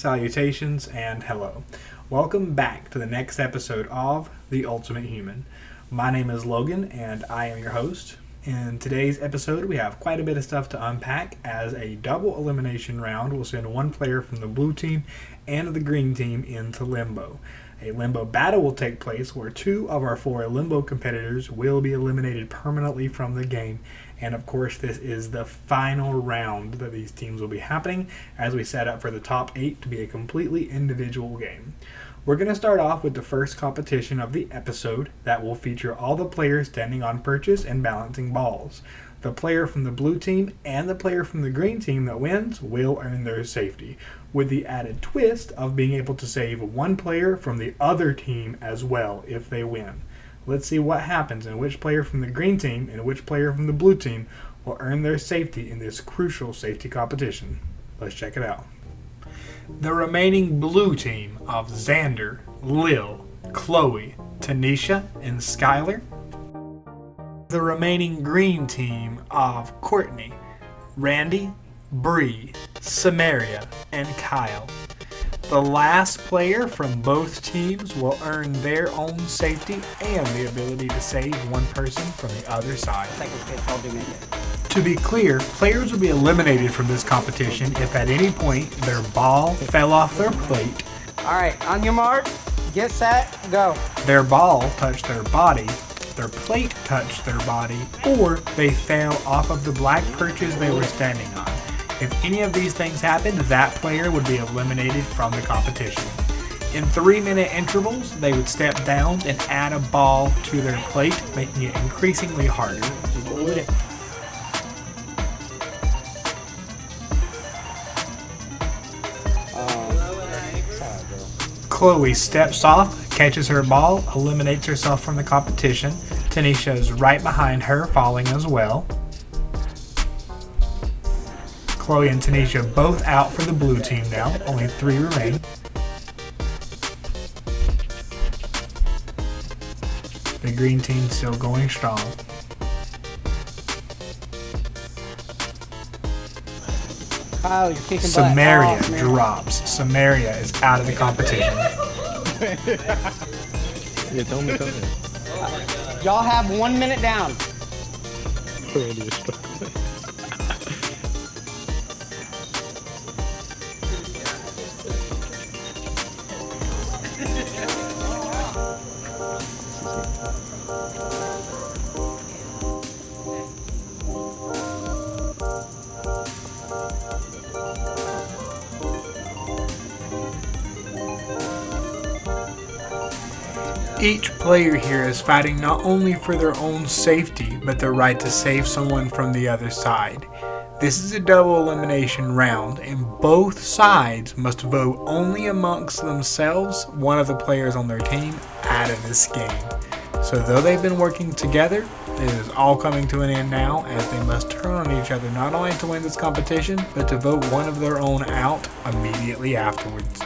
salutations, and hello. Welcome back to the next episode of The Ultimate Human. My name is Logan, and I am your host. In today's episode, we have quite a bit of stuff to unpack, as a double elimination round will send one player from the blue team and the green team into Limbo. A Limbo battle will take place where two of our four Limbo competitors will be eliminated permanently from the game. And of course, this is the final round that these teams will be happening, as we set up for the top 8 to be a completely individual game. We're going to start off with the first competition of the episode that will feature all the players standing on perches and balancing balls. The player from the blue team and the player from the green team that wins will earn their safety, with the added twist of being able to save one player from the other team as well if they win. Let's see what happens and which player from the green team and which player from the blue team will earn their safety in this crucial safety competition. Let's check it out. The remaining blue team of Xander, Lil, Chloe, Tanisha, and Skylar. The remaining green team of Courtney, Randy, Bree, Samaria, and Kyle. The last player from both teams will earn their own safety and the ability to save one person from the other side. To be clear, players will be eliminated from this competition if at any point their ball fell off their plate. Alright, on your mark, get set, go. Their ball touched their body, their plate touched their body, or they fell off of the black perches they were standing on. If any of these things happened, that player would be eliminated from the competition. In 3-minute intervals, they would step down and add a ball to their plate, making it increasingly harder. Chloe steps off, catches her ball, eliminates herself from the competition. Tanisha is right behind her, falling as well. Chloe and Tanisha both out for the blue team now. Only 3 remain. The green team still going strong. Kyle, you're kicking Samaria butt. drops. Samaria is out of the competition. Yeah, tell me, come here. Y'all have 1 minute down. Randy is struggling. Each player here is fighting not only for their own safety, but their right to save someone from the other side. This is a double elimination round, and both sides must vote only amongst themselves one of the players on their team out of this game. So though they've been working together, it is all coming to an end now, as they must turn on each other not only to win this competition, but to vote one of their own out immediately afterwards.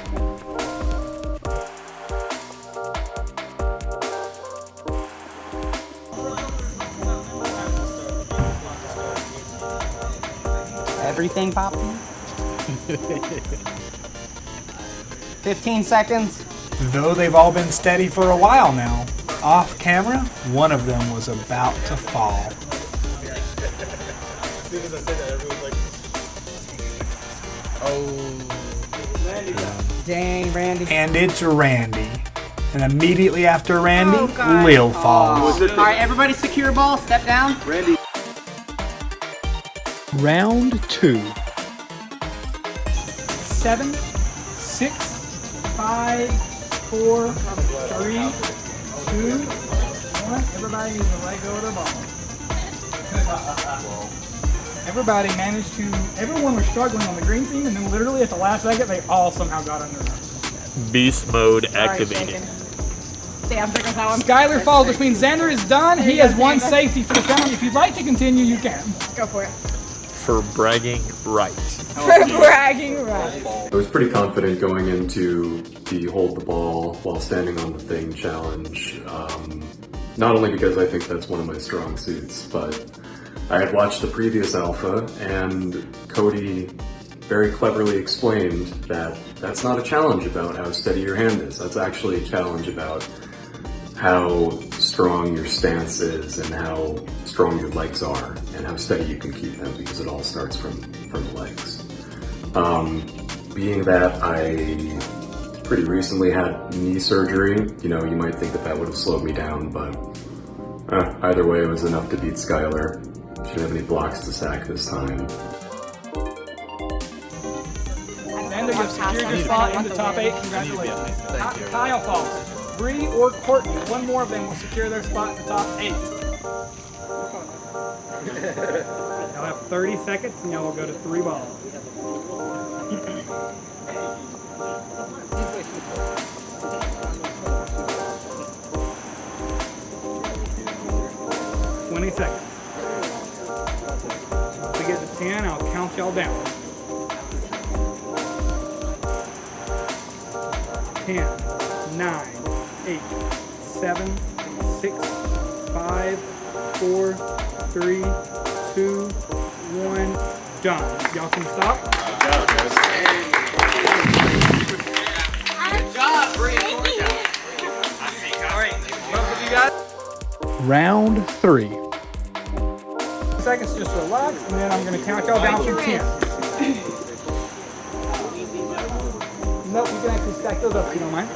Everything popping? 15 seconds. Though they've all been steady for a while now, off camera, one of them was about to fall. Dang, Randy. And it's Randy. And immediately after Randy, Lil falls. Alright, everybody secure ball, step down. Randy. Round 2. 7, 6, 5, 4, 3, 2, 1. Everybody needs to let go of their ball. Everybody managed to. Everyone was struggling on the green team, and then literally at the last second, they all somehow got under them. Beast mode activated. Damn, there goes that one. Skylar falls, which means Xander is done. He has won safety for the round. If you'd like to continue, you can. Go for it. For bragging rights. For bragging rights. I was pretty confident going into the hold the ball while standing on the thing challenge. Not only because I think that's one of my strong suits, but I had watched the previous alpha and Cody very cleverly explained that that's not a challenge about how steady your hand is. That's actually a challenge about how strong your stance is and how strong your legs are and how steady you can keep them, because it all starts from the legs. Being that I pretty recently had knee surgery, you know, you might think that would have slowed me down, but either way it was enough to beat Skylar. She didn't have any blocks to sack this time. Xander, you've secured your spot in the top 8. Congratulations. Kyle falls. Bree or Courtney, one more of them will secure their spot in the top 8. Y'all have 30 seconds and y'all will go to 3 balls. Seconds. Once we get to 10, I'll count y'all down. 10, 9, 8, 7, 6, 5, 4, 3, 2, 1, done. Y'all can stop. Good job, Bree. All right, both of you guys. Round 3. Seconds, just relax, and then I'm going to count y'all down from 10. Nope, you can actually stack those up if you don't mind.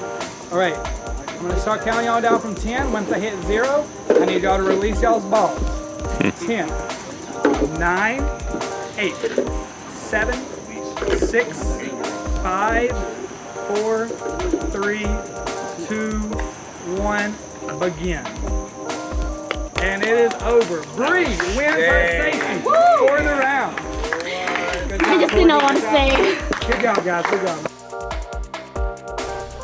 All right, I'm going to start counting y'all down from 10. Once I hit 0, I need y'all to release y'all's balls. 10, 9, 8, 7, 6, 5, 4, 3, 2, 1, begin. And it is over. Bree wins her safety for the round. I just didn't know what to say. Good job, guys. Good job.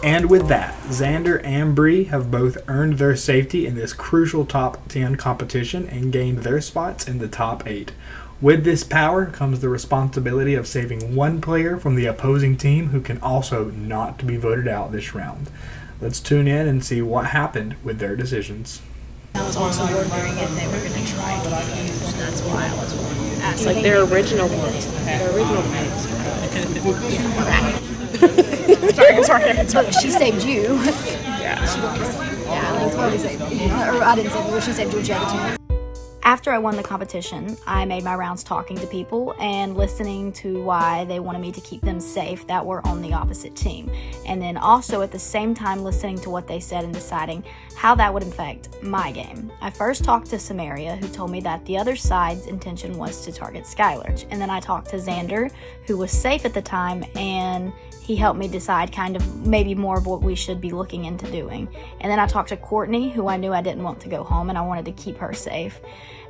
And with that, Xander and Bree have both earned their safety in this crucial top 10 competition and gained their spots in the top 8. With this power comes the responsibility of saving one player from the opposing team who can also not be voted out this round. Let's tune in and see what happened with their decisions. I was also wondering if they were going to try to use. That's why I was asking. Like their original ones. Their original ones. Sorry. She saved you. Yeah. Yeah, I totally saved you. Or I didn't save you, but she saved you. She had a chance. After I won the competition, I made my rounds talking to people and listening to why they wanted me to keep them safe that were on the opposite team. And then also at the same time listening to what they said and deciding how that would affect my game. I first talked to Samaria, who told me that the other side's intention was to target Skylar. And then I talked to Xander, who was safe at the time, and he helped me decide kind of maybe more of what we should be looking into doing. And then I talked to Courtney, who I knew I didn't want to go home and I wanted to keep her safe.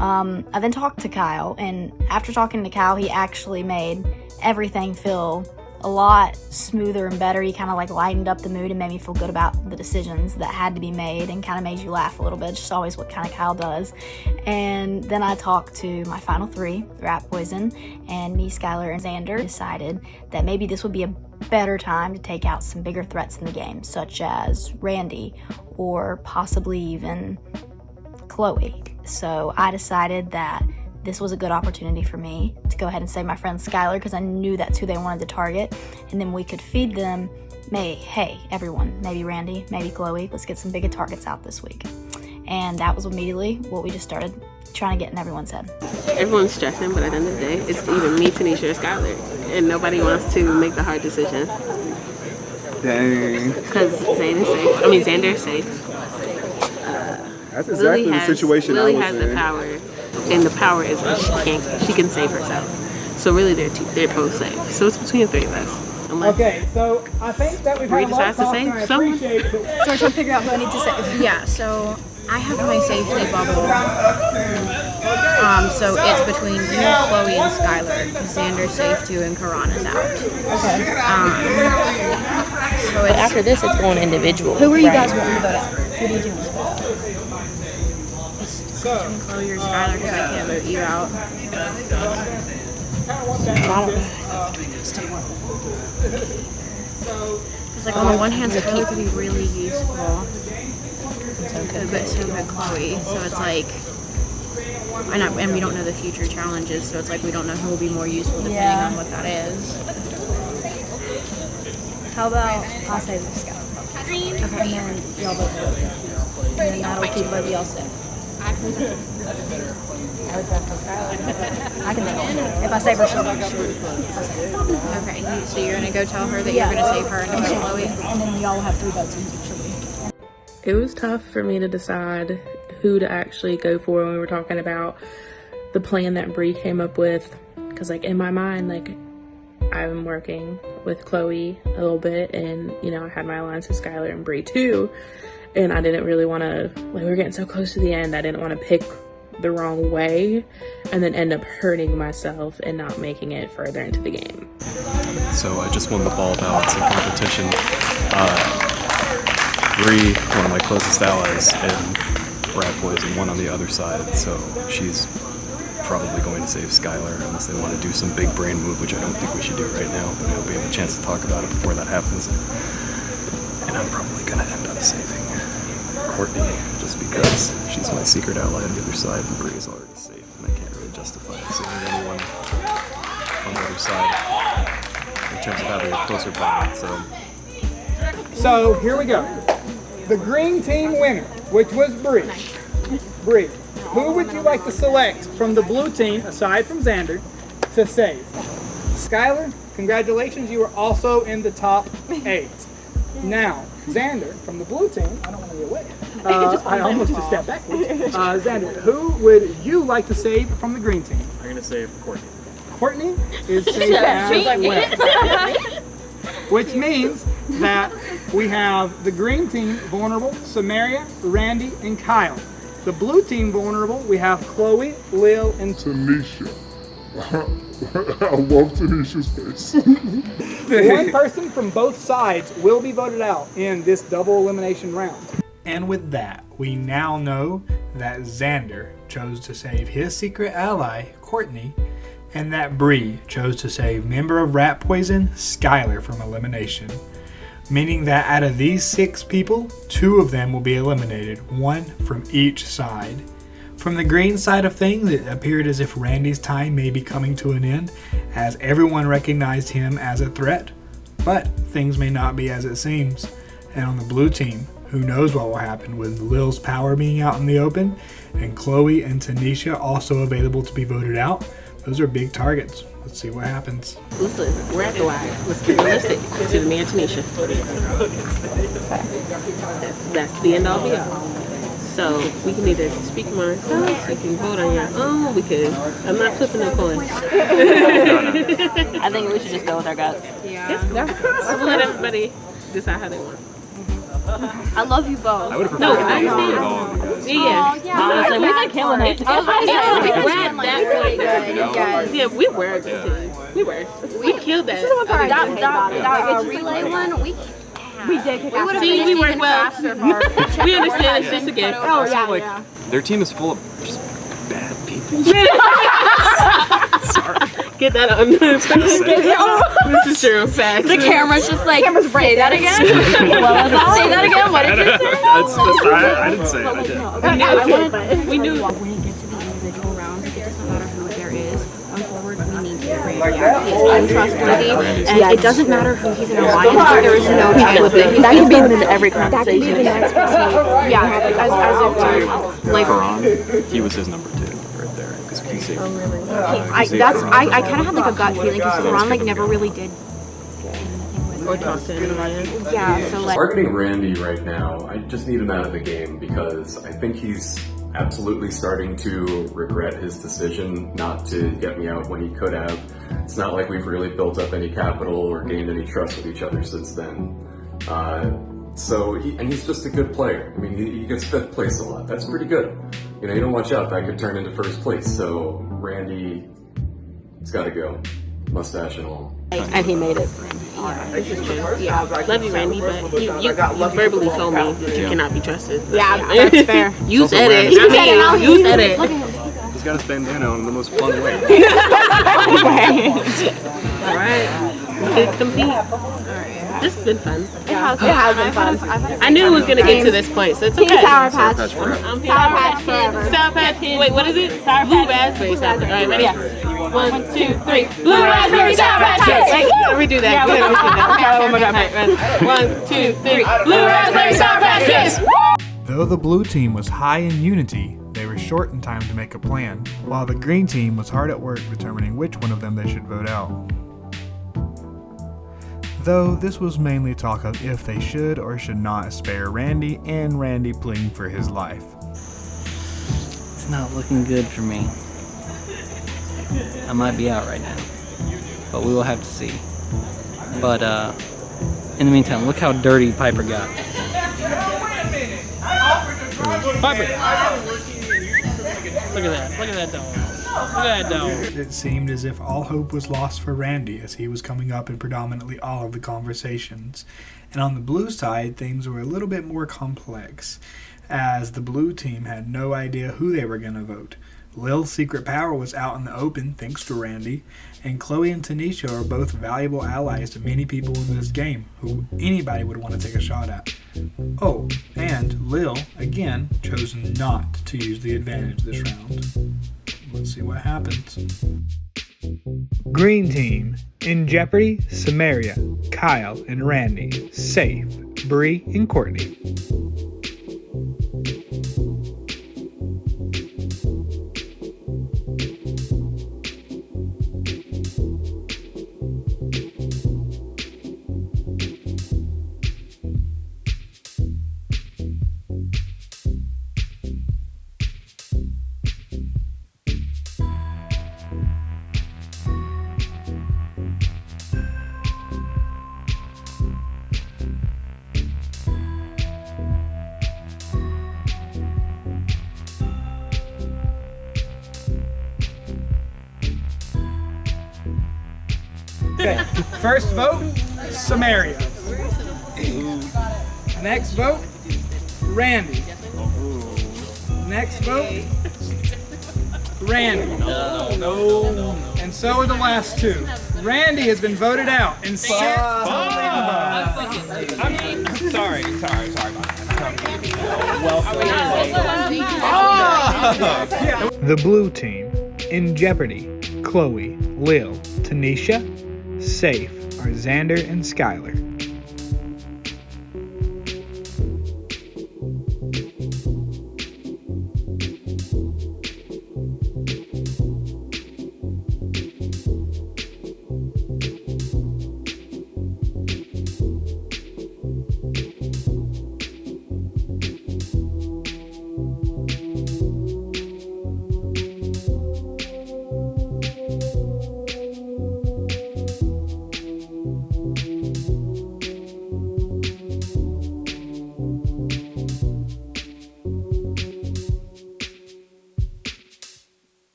I then talked to Kyle, and after talking to Kyle, he actually made everything feel a lot smoother and better. He kind of like lightened up the mood and made me feel good about the decisions that had to be made and kind of made you laugh a little bit, just always what kind of Kyle does. And then I talked to my final 3, Rat Poison, and me, Skylar, and Xander decided that maybe this would be a better time to take out some bigger threats in the game, such as Randy or possibly even Chloe. So I decided that this was a good opportunity for me to go ahead and save my friend Skylar, because I knew that's who they wanted to target, and then we could feed them, hey, everyone, maybe Randy, maybe Chloe, let's get some bigger targets out this week. And that was immediately what we just started trying to get in everyone's head. Everyone's stressing, but at the end of the day, it's either me, Tanisha, or Skylar. And nobody wants to make the hard decision. Dang. Because Xander is safe. That's exactly the situation Lily I was has in. the power, and the power is that she can save herself. So really, they're both safe. So it's between the 3 of us. Okay, so I think that we've had a lot of talk, and I appreciate it. So I'm trying to figure out who I need to save. Yeah, so I have my safety bubble. So it's between you, Chloe, and Skylar. Xander's safe too, and Karana's out. Okay. So it's, After this, it's going individual. Who are you guys wanting to vote out? Who do you do? between Chloe or Skylar, because I can't vote you out. Because like on the one hand, Chloe could be really useful, but so could Chloe. So it's like and we don't know the future challenges, so it's like we don't know who will be more useful depending on what that is. How about I'll save the scout? Okay. And then y'all both go. And then that'll keep both of y'all safe. I can do it. If I save her, she'll go. Okay, so you're gonna go tell her that you're gonna save her and defend Chloe? And then we all have 3 votes individually. It was tough for me to decide who to actually go for when we were talking about the plan that Bree came up with. Because, like, in my mind, like, I'm working with Chloe a little bit, and, you know, I had my alliance with Skylar and Bree too. And I didn't really want to, like, we were getting so close to the end, I didn't want to pick the wrong way and then end up hurting myself and not making it further into the game. So I just won the ball balancing competition. Bree, one of my closest allies, and Rat Poison, one on the other side, so she's probably going to save Skylar unless they want to do some big brain move, which I don't think we should do right now, but we'll be able a chance to talk about it before that happens. And I'm probably going to end up saving Courtney, just because she's my secret ally on the other side, and Bree is already safe, and I can't really justify saving anyone on the other side in terms of having a closer bond, So here we go. The green team winner, which was Bree. Bree, who would you like to select from the blue team, aside from Xander, to save? Skylar, congratulations, you are also in the top 8. Now, Xander, from the blue team, I don't want to be away. I almost just stepped backwards. Xander, who would you like to save from the green team? I'm going to save Courtney. Courtney is saved as well. Which means that we have the green team vulnerable, Samaria, Randy, and Kyle. The blue team vulnerable, we have Chloe, Lil, and Tanisha. I love Tanisha's face. One person from both sides will be voted out in this double elimination round. And with that, we now know that Xander chose to save his secret ally, Courtney, and that Bree chose to save member of Rat Poison, Skylar, from elimination. Meaning that out of these 6 people, 2 of them will be eliminated, 1 from each side. From the green side of things, it appeared as if Randy's time may be coming to an end, as everyone recognized him as a threat. But things may not be as it seems. And on the blue team, who knows what will happen with Lil's power being out in the open, and Chloe and Tanisha also available to be voted out. Those are big targets. Let's see what happens. Listen, we're at the line. Let's be realistic. To me and Tanisha. That's the end all be all. So we can either speak among ourselves, we can vote on your own, we could. I'm not flipping the coin. I think we should just go with our guts. Yeah. We'll let everybody decide how they want. I love you both. I would have No, preferred I to go with understand. all of you guys. Yeah. Honestly, we've been killing it. Yeah, we were good. We were. We killed that. That relay one, we did kick ass. See, we worked well. We understand it's just a game. Oh, yeah, Like, yeah. their team is full of just bad people. Get that on. This is true. Fact. The camera's just like, say that again? Say that again? What did you say? I didn't say it. I did. We knew. When you get to the individual rounds, it doesn't matter who there is. Going forward, we need to Randy. He's untrustworthy, and it doesn't matter who he's in an alliance with. There is no chance that he's That can be in every conversation. the next person. Yeah, as if like. Karan, he was his number 2 right there because he saved. I kind of had like a gut feeling because Ron like never really did. Or talk to anyone. Yeah, so like. Targeting Randy right now, I just need him out of the game because I think he's absolutely starting to regret his decision not to get me out when he could have. It's not like we've really built up any capital or gained any trust with each other since then. And he's just a good player. I mean, he gets 5th place a lot. That's pretty good. You know, you don't watch out, that could turn into 1st place. So Randy, it's got to go, mustache and all. And he made it. This is true. Yeah, love you, Randy, but you verbally told me that you cannot be trusted. Yeah, that's fair. You said it. You said it. You said it. He's got his bandana on in the most fun way. All right. We could compete. This has been fun. It has been fun. I knew it was gonna get to this point, so it's Team okay. Sour Patch. I'm Sour Patch forever. Sour Patch. Wait, what is it? Sour Blue raspberry. All right, ready? 1, 2, 3. Blue raspberry Sour Patch Kids. Wait, redo that. We gotta redo that. Oh my God! Right, 1, 2, 3. Blue raspberry Sour Patch Kids. Though the blue team was high in unity, they were short in time to make a plan, while the green team was hard at work determining which one of them they should vote out. Though this was mainly talk of if they should or should not spare Randy, and Randy pleading for his life. It's not looking good for me. I might be out right now, but we will have to see. But in the meantime, look how dirty Piper got. Piper! Look at that. Look at that dog. Look at that dog. It seemed as if all hope was lost for Randy, as he was coming up in predominantly all of the conversations. And on the blue side, things were a little bit more complex, as the blue team had no idea who they were going to vote. Lil's secret power was out in the open thanks to Randy, and Chloe and Tanisha are both valuable allies to many people in this game, who anybody would want to take a shot at. Oh, and Lil, again, chose not to use the advantage this round. Let's see what happens. Green team, in jeopardy, Samaria, Kyle and Randy, safe, Bree and Courtney. Okay, first vote, Samaria. Next vote, Randy. Next vote, Randy. No. And so are the last two. Randy has been voted out and sent to Limbo. I'm sorry about that. The blue team, in jeopardy, Chloe, Lil, Tanisha, safe are Xander and Skylar.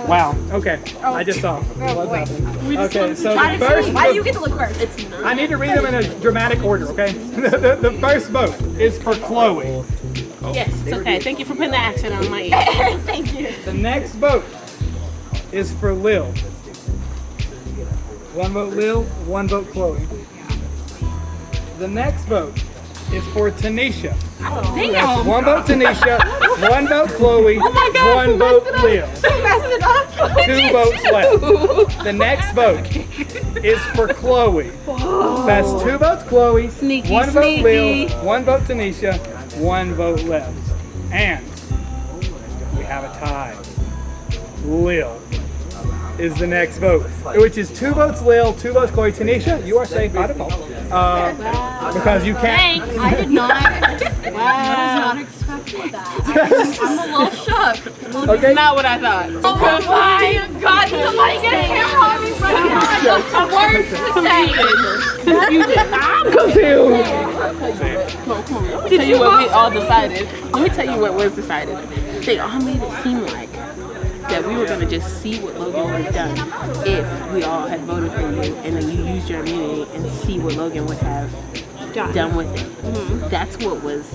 Wow. Okay. I just saw. What's happening? Okay. So the first. Why do you get to look first? It's not. I need to read them in a dramatic order. Okay. The first vote is for Chloe. Yes, it's okay. Thank you for putting the accent on my ear. Thank you. The next vote is for Lil. One vote Lil, one vote Chloe. The next vote is for Tanisha. Oh, damn. That's one vote Tanisha, one vote Chloe, one vote Lil. Two votes left. The next vote is for Chloe. That's two votes Chloe, one vote Lil, one vote Tanisha, one vote left. And we have a tie. Lil is the next vote, which is two votes Lil, two votes Chloe. Tanisha, you are safe by default. Because you can't. I did not. Wow. I was not expecting I'm a little shook. Okay. It's not what I thought. Oh my God! Somebody get a camera on me right now. I got some words to say. Let me tell you what we all decided. Let me tell you what was decided. They all made it seem like that we were going to just see what Logan would have done if we all had voted for you, and then you used your immunity and see what Logan would have done with it. Mm-hmm. That's what was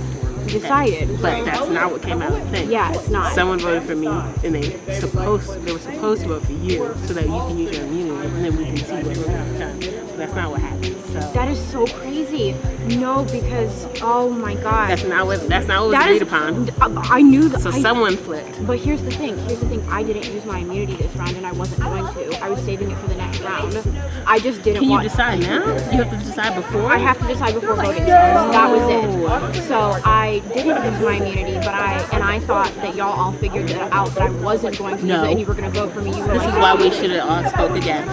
Decided. but that's not what came out of the thing. Yeah, it's not. Someone voted for me, and they were supposed to vote for you so that you can use your immunity, and then we can see what Logan would have done. But that's not what happened. So That is so crazy. No, because oh my God. that's not what was agreed upon. I knew that. So someone flipped. But here's the thing. I didn't use my immunity this round, and I wasn't going to. I was saving it for the next round. I just didn't Can you want. decide now? You have to decide before? I have to decide before voting starts. That was it. So I didn't use my immunity, but I thought that y'all all figured that out, that I wasn't going to use No. it, and you were going to vote for me. You were This like, is why we should have all spoke again.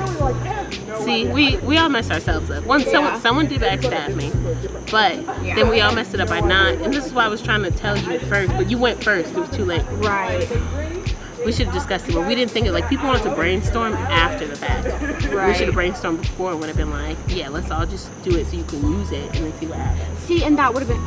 See, we all messed ourselves up. Someone did backstab me, but then we all messed it up by not. And this is why I was trying to tell you first, but you went first. It was too late. Right. We should have discussed it, but we didn't think it. Like, people wanted to brainstorm after the fact. Right. We should have brainstormed before and would have been like, yeah, let's all just do it so you can use it and then see what happens. See, and that would have been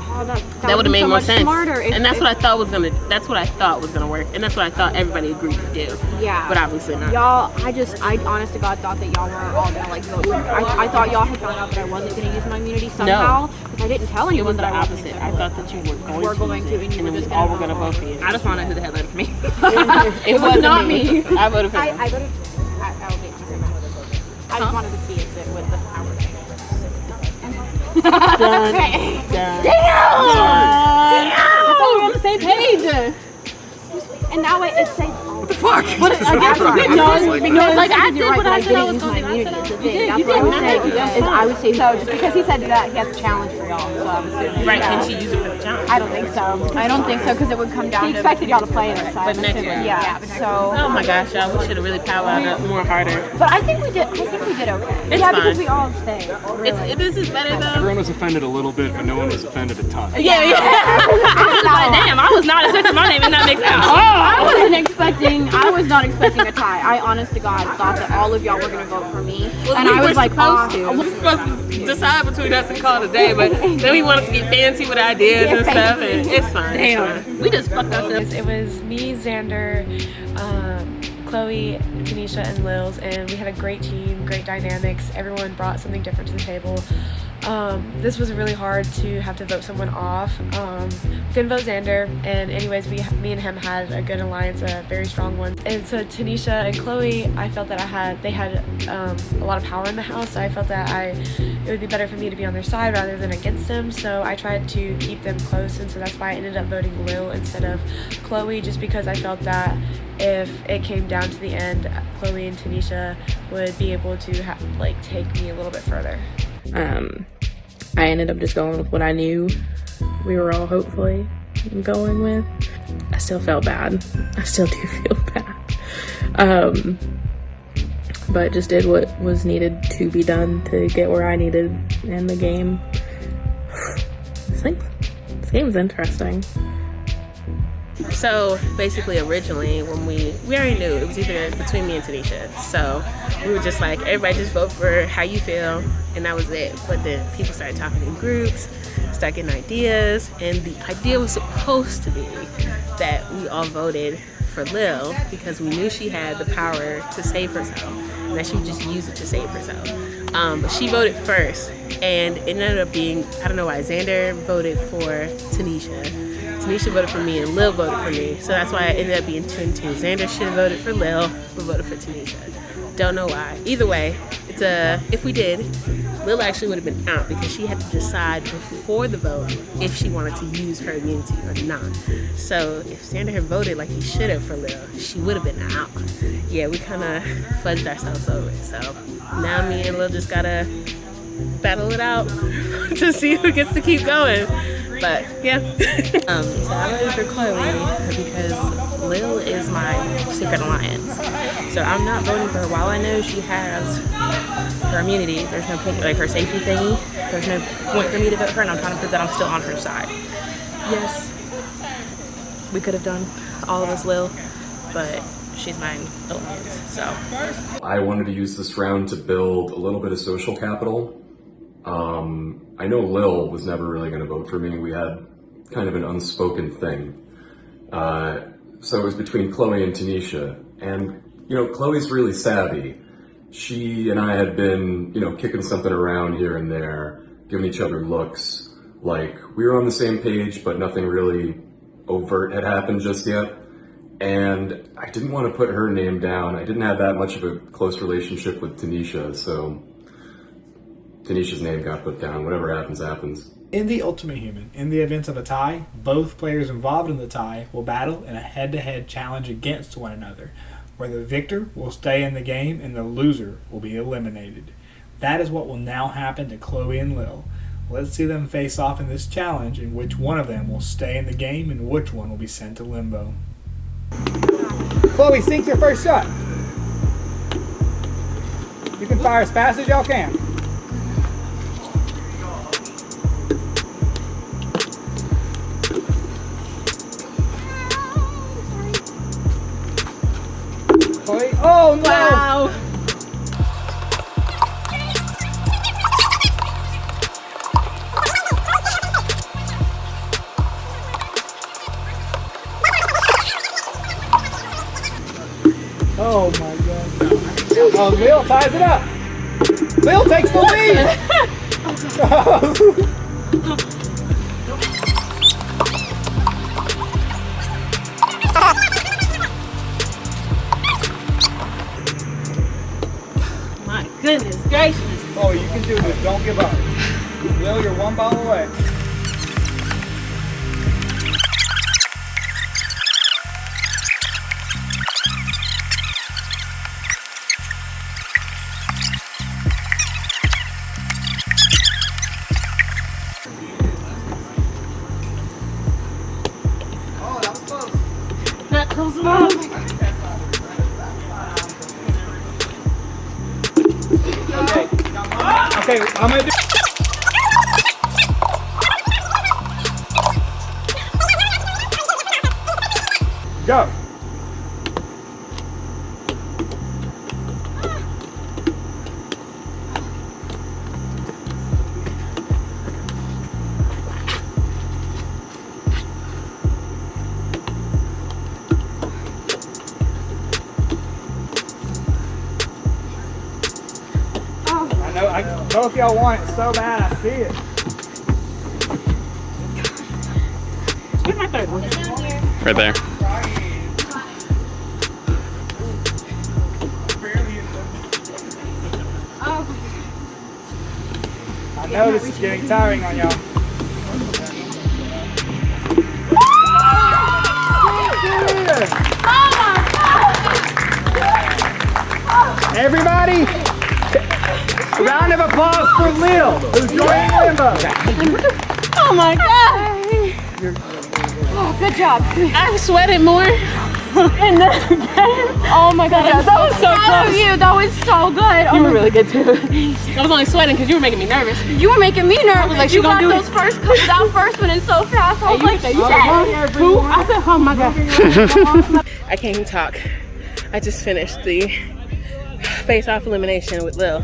That would have made so more much sense. Smarter if, and that's if, what I thought was gonna. That's what I thought was gonna work, and that's what I thought everybody agreed to do. Yeah. But obviously not. Y'all, I honest to God thought that y'all were all gonna like vote. I thought y'all had found out that I wasn't gonna use my immunity somehow. Because I didn't tell It anyone was the that I wasn't. opposite. I thought that you were going to use it, and you and were then just we all were gonna vote for you. I just want to know who the hell voted for me. It was not me. I voted for you. I voted. I just wanted to see if it was the power thing. Done. Damn! Damn! I thought we were on the same page. And now it's saying. What the fuck? But I guess no, like I did what I said I was going to do. That's what I would say. So just because he said that, he has a challenge for y'all. So I was saying. Right? Can she use it for the challenge? I don't think so. I don't think so because it would come down. He expected y'all to play it. But next year. Yeah. So. Oh my gosh, y'all, we should have really powered up more harder. But I think we did. Okay. It's yeah, fine. because we all stayed. Really. This is better though. Everyone was offended a little bit, but no one was offended a ton. Yeah. I was like, damn, I was not expecting my name and not mix out. I was not expecting a tie. I honest to God thought that all of y'all were gonna vote for me. Well, and we I was were like, supposed to. We were supposed to decide between us and call it a day, but then we wanted to get fancy with ideas and stuff, and it's fine. Damn. It's fine. We just fucked ourselves. It was me, Xander, Chloe, Tanisha, and Lils, and we had a great team, great dynamics. Everyone brought something different to the table. This was really hard to have to vote someone off. Couldn't vote Xander, and anyways, me and him had a good alliance, a very strong one. And so Tanisha and Chloe, I felt that they had a lot of power in the house. So I felt that it would be better for me to be on their side rather than against them. So I tried to keep them close, and so that's why I ended up voting Lil instead of Chloe, just because I felt that if it came down to the end, Chloe and Tanisha would be able to take me a little bit further. I ended up just going with what I knew we were all hopefully going with. I still felt bad. I still do feel bad. But just did what was needed to be done to get where I needed in the game. This game's interesting. So basically, originally, when we already knew it was either between me and Tanisha. So we were just like, everybody just vote for how you feel, and that was it. But then people started talking in groups, started getting ideas, and the idea was supposed to be that we all voted for Lil because we knew she had the power to save herself, and that she would just use it to save herself. But she voted first, and it ended up being, I don't know why, Xander voted for Tanisha. Tanisha voted for me and Lil voted for me, so that's why it ended up being 2-2. Xander should have voted for Lil, but voted for Tanisha. Don't know why. Either way, if we did, Lil actually would have been out because she had to decide before the vote if she wanted to use her immunity or not. So if Xander had voted like he should have for Lil, she would have been out. Yeah, we kind of fudged ourselves over it. So now me and Lil just gotta battle it out to see who gets to keep going. But yeah. So I voted for Chloe because Lil is my secret alliance. So I'm not voting for her while I know she has her immunity. There's no point, like her safety thingy. There's no point for me to vote for her, and I'm trying to prove that I'm still on her side. Yes, we could have done, all of us, Lil, but she's my alliance, so. I wanted to use this round to build a little bit of social capital. I know Lil was never really going to vote for me. We had kind of an unspoken thing. So it was between Chloe and Tanisha. And, you know, Chloe's really savvy. She and I had been, you know, kicking something around here and there, giving each other looks. Like, we were on the same page, but nothing really overt had happened just yet. And I didn't want to put her name down. I didn't have that much of a close relationship with Tanisha, so Tanisha's name got put down. Whatever happens, happens. In the Ultimate Human, in the event of a tie, both players involved in the tie will battle in a head-to-head challenge against one another, where the victor will stay in the game and the loser will be eliminated. That is what will now happen to Chloe and Lil. Let's see them face off in this challenge, in which one of them will stay in the game and which one will be sent to Limbo. Chloe, sink your first shot. You can fire as fast as y'all can. Chloe, oh no! Wow. Oh my god. Oh, Lil ties it up. Lil takes the lead. My goodness gracious. Oh, you can do this. Don't give up. Lil, you're one ball away. Not close enough. Okay, I'm gonna do. Go. Both y'all want it so bad, I see it. Where's my third one? Right there. I know this is getting tiring on y'all. Everybody, a round of applause for Lil, who's joining Limbo. Oh my god! Oh, good job. I sweated more in this game. Oh my god, that was so proud of close. you. That was so good. You were really good too. I was only sweating because you were making me nervous. You were making me nervous. Like, you she got gonna do those first couple down first one in so fast. I was like, shit. Who? I said, oh my god. I can't even talk. I just finished the face-off elimination with Lil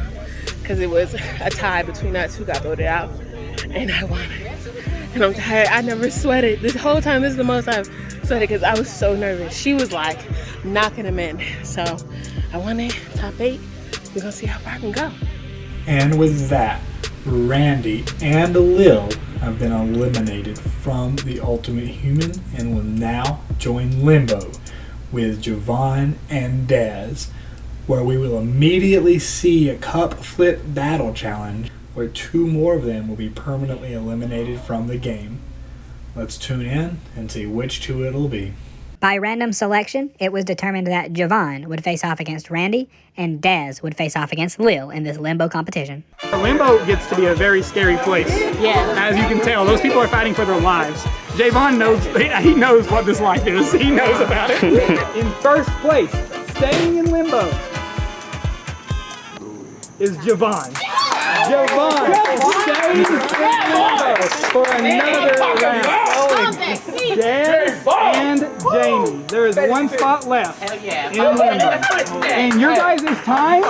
because it was a tie between us who got voted out, and I won. And I'm tired. I never sweated this whole time. This is the most I've sweated because I was so nervous. She was like knocking him in. So I won it, top 8. We're gonna see how far I can go. And with that, Randy and Lil have been eliminated from the Ultimate Human and will now join Limbo with Javon and Dez, where we will immediately see a cup flip battle challenge where 2 more of them will be permanently eliminated from the game. Let's tune in and see which 2 it'll be. By random selection, it was determined that Javon would face off against Randy and Dez would face off against Lil in this Limbo competition. Limbo gets to be a very scary place. Yeah. As you can tell, those people are fighting for their lives. Javon knows, he knows what this life is. He knows about it. In first place, staying in Limbo, is Javon. Javon stays in Limbo for another round. Dez and Jamie. There is one spot left in Limbo. And your guys' time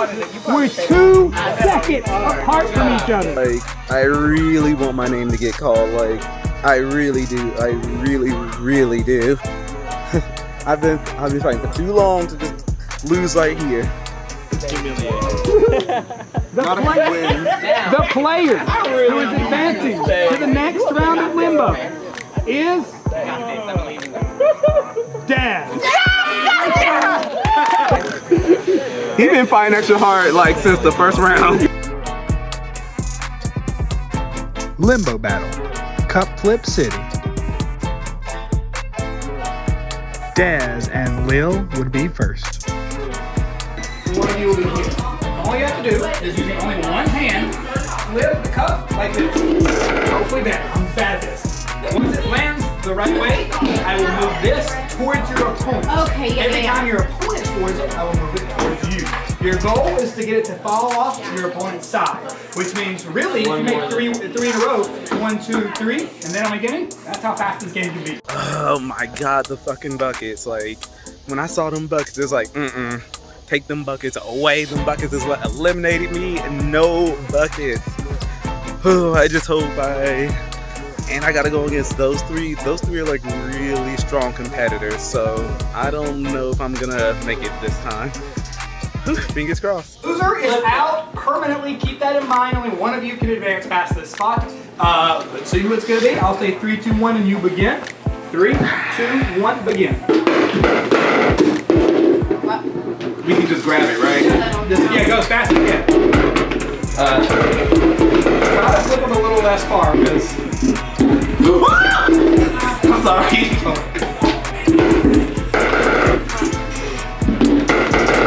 were 2 seconds apart from each other. Like, I really want my name to get called. Like, I really do. I really do. I've been fighting for too long to just lose right here. The player who is advancing to the next round of Limbo is Dad. He's been fighting extra hard like since the first round. Limbo battle, Cup Flip City. Daz and Lil would be first. One of you will be here. All you have to do is using only one hand, flip the cup like this. Hopefully better. I'm bad at this. Once it lands the right way, I will move this towards your opponent. Okay, yeah, Every time your opponent scores it, I will move it towards you. Your goal is to get it to fall off your opponent's side, which means really, if you make three in a row, 1, 2, 3, and then I'm beginning, that's how fast this game can be. Oh my god, the fucking buckets. Like, when I saw them buckets, it's like, take them buckets away. Them buckets is what eliminated me, and no buckets. Oh, I just hope and I gotta go against those three. Those three are like really strong competitors, so I don't know if I'm gonna make it this time. Fingers crossed. Loser is out permanently. Keep that in mind. Only one of you can advance past this spot. Let's see who it's gonna be. I'll say 3, 2, 1, and you begin. 3, 2, 1, begin. We can just grab it, right? Yeah, go as fast as you can. Try to flip them a little less far, because... I'm sorry.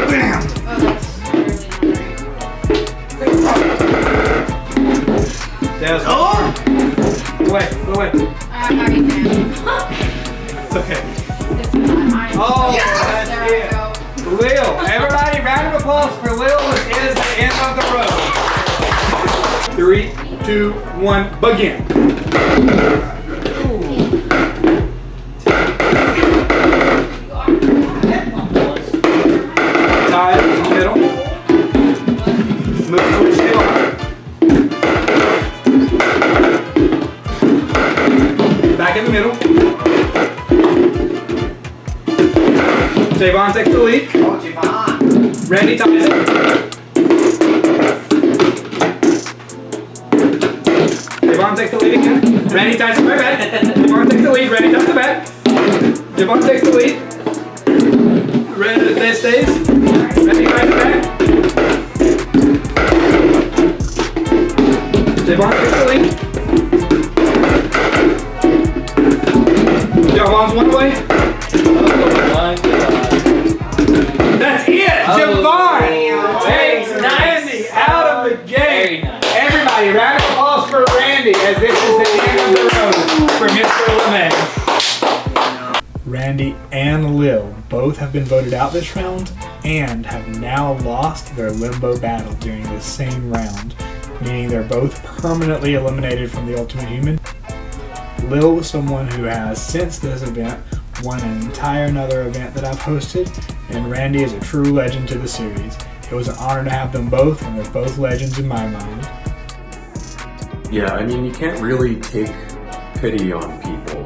Bam! There's Go away. It's okay. Oh, that's it. Lil, everybody, round of applause for Lil. This is the end of the road. 3, 2, 1, begin. Tie it to the middle. Move towards the line. Back in the middle. Javon takes the lead. Oh, Javon. Randy ties it. Javon takes the lead again. Randy ties it right back. Javon takes the lead. Randy ties it back. Javon takes the lead. Randy stays. Randy ties it back. Javon takes the lead. Javon's one way. That's it! Javon takes Randy out of the game. Everybody, round of applause for Randy as this is the end of the road for Mr. LeMay. Randy and Lil both have been voted out this round and have now lost their Limbo battle during this same round, meaning they're both permanently eliminated from the Ultimate Human. Lil was someone who has, since this event, won an entire another event that I've hosted, and Randy is a true legend to the series. It was an honor to have them both, and they're both legends in my mind. Yeah, I mean, you can't really take pity on people.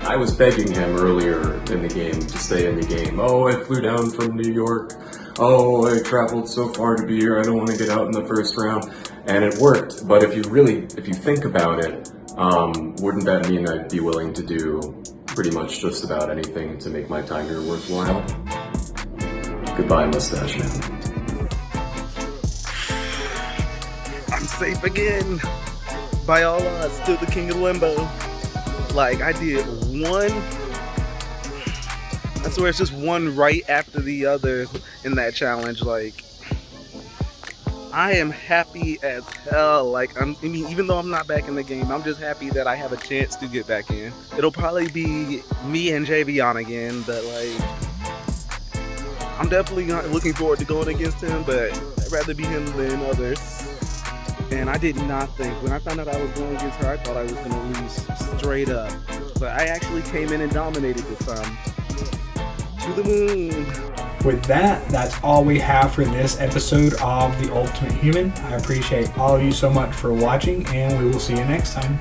I was begging him earlier in the game to stay in the game. Oh, I flew down from New York. Oh, I traveled so far to be here. I don't want to get out in the first round. And it worked. But if you think about it, wouldn't that mean I'd be willing to do pretty much just about anything to make my time here worthwhile? Goodbye, mustache man. I'm safe again. By all odds, still the king of Limbo. Like, I did one, I swear it's just one right after the other in that challenge. Like, I am happy as hell. Like, I mean, even though I'm not back in the game, I'm just happy that I have a chance to get back in. It'll probably be me and Javion again, but like, I'm definitely not looking forward to going against him, but I'd rather be him than others. And I did not think, when I found out I was going against her, I thought I was going to lose straight up. But I actually came in and dominated this time. To the moon. With that, that's all we have for this episode of The Ultimate Human. I appreciate all of you so much for watching, and we will see you next time.